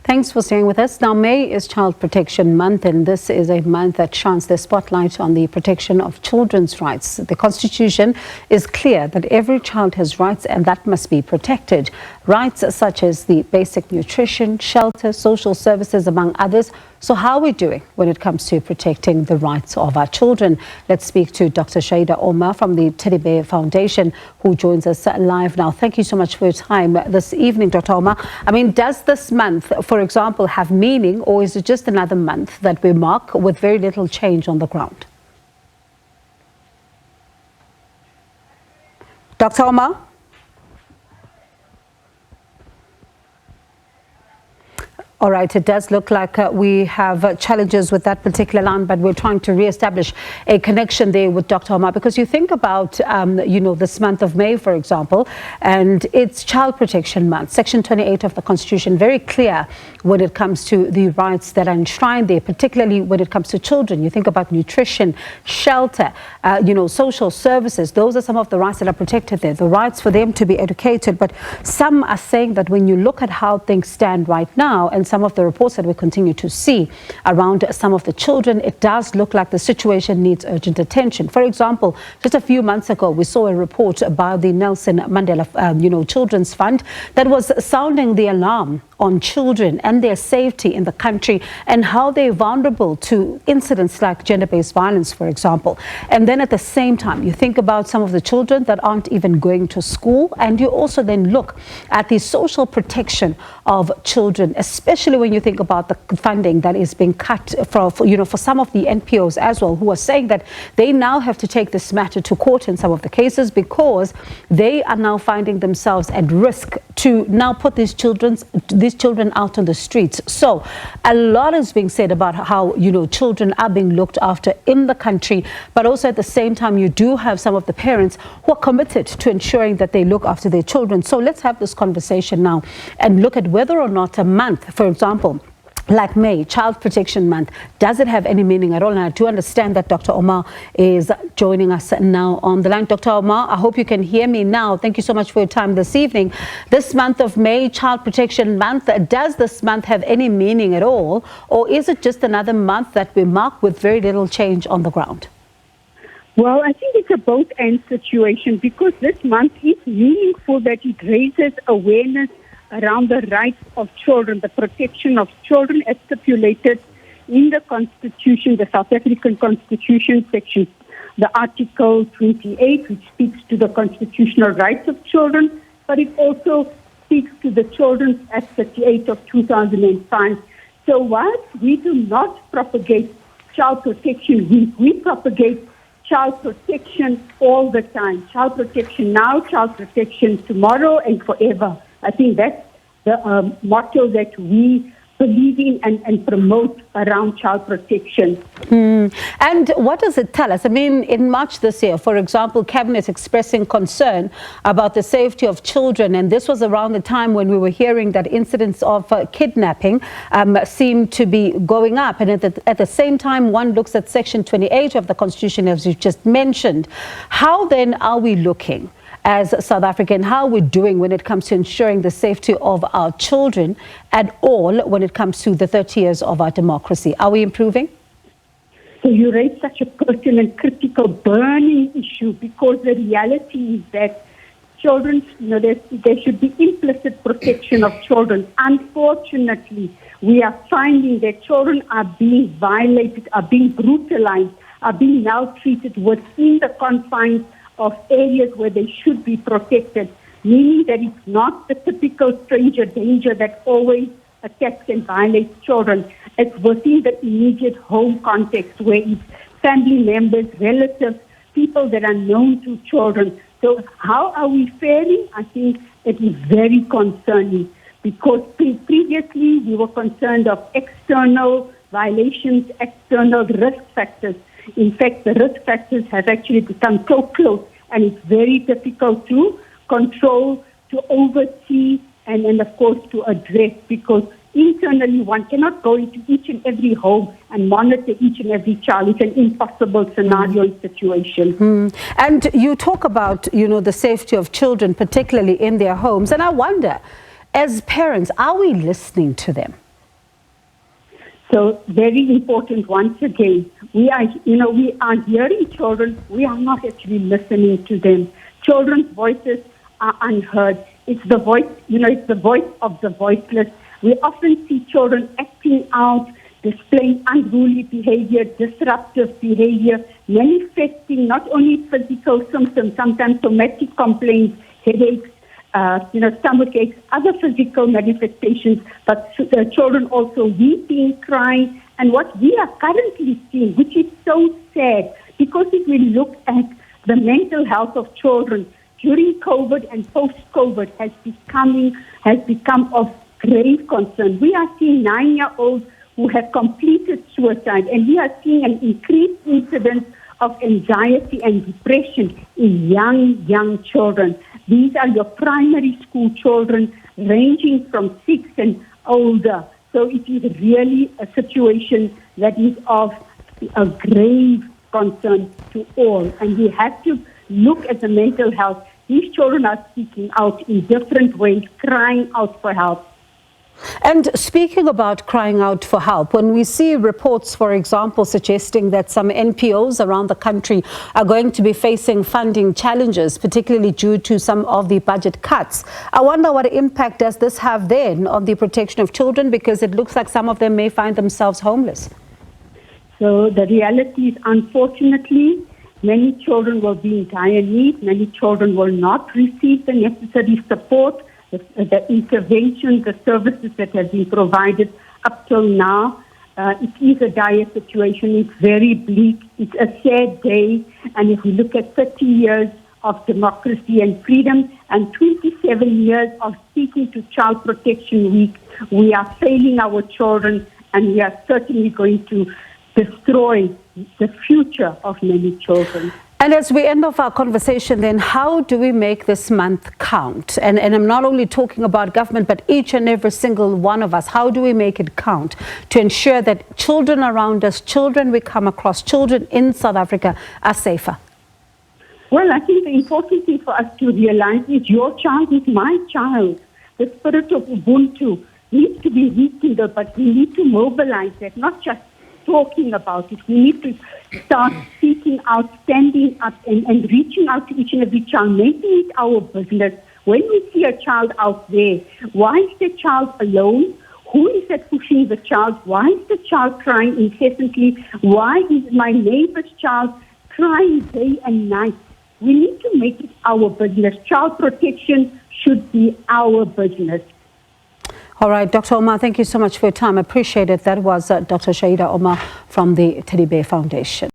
Thanks for staying with us. Now, May is Child Protection Month, and this is a month that shines the spotlight on the protection of children's rights. The Constitution is clear that every child has rights and that must be protected. Rights such as the basic nutrition, shelter, social services, among others. So how are we doing when it comes to protecting the rights of our children? Let's speak to Dr. Shaheda Omar from the Teddy Bear Foundation, who joins us live now. Thank you so much for your time this evening, Dr. Omar. I mean, does this month, for example, have meaning, or is it just another month that we mark with very little change on the ground? Dr. Omar? All right, it does look like we have challenges with that particular line, but we're trying to re-establish a connection there with Dr. Omar, because you think about, this month of May, for example, and it's Child Protection Month. Section 28 of the Constitution, very clear when it comes to the rights that are enshrined there, particularly when it comes to children. You think about nutrition, shelter, social services. Those are some of the rights that are protected there, the rights for them to be educated. But some are saying that when you look at how things stand right now, and some of the reports that we continue to see around some of the children, it does look like the situation needs urgent attention. For example, just a few months ago, we saw a report about the Nelson Mandela, Children's Fund that was sounding the alarm on children and their safety in the country and how they're vulnerable to incidents like gender-based violence, for example. And then at the same time, you think about some of the children that aren't even going to school, and you also then look at the social protection of children, especially when you think about the funding that is being cut for some of the NPOs as well, who are saying that they now have to take this matter to court in some of the cases because they are now finding themselves at risk to now put these children out on the streets. So a lot is being said about how, children are being looked after in the country, but also at the same time, you do have some of the parents who are committed to ensuring that they look after their children. So let's have this conversation now and look at whether or not a month, for example, like May, Child Protection Month, does it have any meaning at all? And I do understand that Dr. Omar is joining us now on the line. Dr. Omar, I hope you can hear me now. Thank you so much for your time this evening. This month of May, Child Protection Month, does this month have any meaning at all? Or is it just another month that we mark with very little change on the ground? Well, I think it's a both-and situation, because this month is meaningful that it raises awareness around the rights of children, the protection of children as stipulated in the Constitution, the South African Constitution, the Article 28, which speaks to the constitutional rights of children, but it also speaks to the Children's Act 38 of 2005. So whilst we do not propagate Child Protection Week, we propagate child protection all the time. Child protection now, child protection tomorrow, and forever. I think that's the motto that we believe in and promote around child protection. And what does it tell us? I mean, in March this year, for example, Cabinet expressing concern about the safety of children, and this was around the time when we were hearing that incidents of kidnapping seem to be going up. And at the same time, one looks at Section 28 of the Constitution, as you just mentioned. How then are we looking as South African? How are we doing when it comes to ensuring the safety of our children at all when it comes to the 30 years of our democracy? Are we improving? So you raise such a pertinent, critical, burning issue, because the reality is that children, there should be implicit protection of children. Unfortunately, we are finding that children are being violated, are being brutalized, are being maltreated within the confines of areas where they should be protected, meaning that it's not the typical stranger danger that always attacks and violates children. It's within the immediate home context, where it's family members, relatives, people that are known to children. So how are we faring? I think it is very concerning, because previously we were concerned of external violations, external risk factors. In fact, the risk factors have actually become so close, and it's very difficult to control, to oversee, and of course to address, because internally one cannot go into each and every home and monitor each and every child. It's an impossible scenario and situation. And you talk about, the safety of children, particularly in their homes. And I wonder, as parents, are we listening to them? So very important once again. We are hearing children. We are not actually listening to them. Children's voices are unheard. It's the voice, it's the voice of the voiceless. We often see children acting out, displaying unruly behavior, disruptive behavior, manifesting not only physical symptoms, sometimes somatic complaints, headaches, stomach aches, other physical manifestations, but children also weeping, crying. And what we are currently seeing, which is so sad, because if we look at the mental health of children during COVID and post-COVID has become of grave concern. We are seeing 9-year-olds who have completed suicide, and we are seeing an increased incidence of anxiety and depression in young children. These are your primary school children ranging from 6 and older. So it is really a situation that is of a grave concern to all. And we have to look at the mental health. These children are speaking out in different ways, crying out for help. And speaking about crying out for help, when we see reports, for example, suggesting that some NPOs around the country are going to be facing funding challenges, particularly due to some of the budget cuts, I wonder what impact does this have then on the protection of children, because it looks like some of them may find themselves homeless. So the reality is, unfortunately, many children will be in dire need. Many children will not receive the necessary support, the interventions, the services that have been provided up till now. It is a dire situation. It's very bleak. It's a sad day. And if we look at 30 years of democracy and freedom and 27 years of speaking to Child Protection Week, we are failing our children, and we are certainly going to destroy the future of many children. And as we end off our conversation then, how do we make this month count? And I'm not only talking about government, but each and every single one of us. How do we make it count to ensure that children around us, children we come across, children in South Africa are safer? Well, I think the important thing for us to realize is your child is my child. The spirit of Ubuntu needs to be rekindled, but we need to mobilize that, not just talking about it. We need to start speaking out, standing up, and reaching out to each and every child, making it our business. When we see a child out there, why is the child alone? Who is that pushing the child? Why is the child crying incessantly? Why is my neighbor's child crying day and night? We need to make it our business. Child protection should be our business. All right, Dr. Omar, thank you so much for your time. I appreciate it. That was Dr. Shaheda Omar from the Teddy Bear Foundation.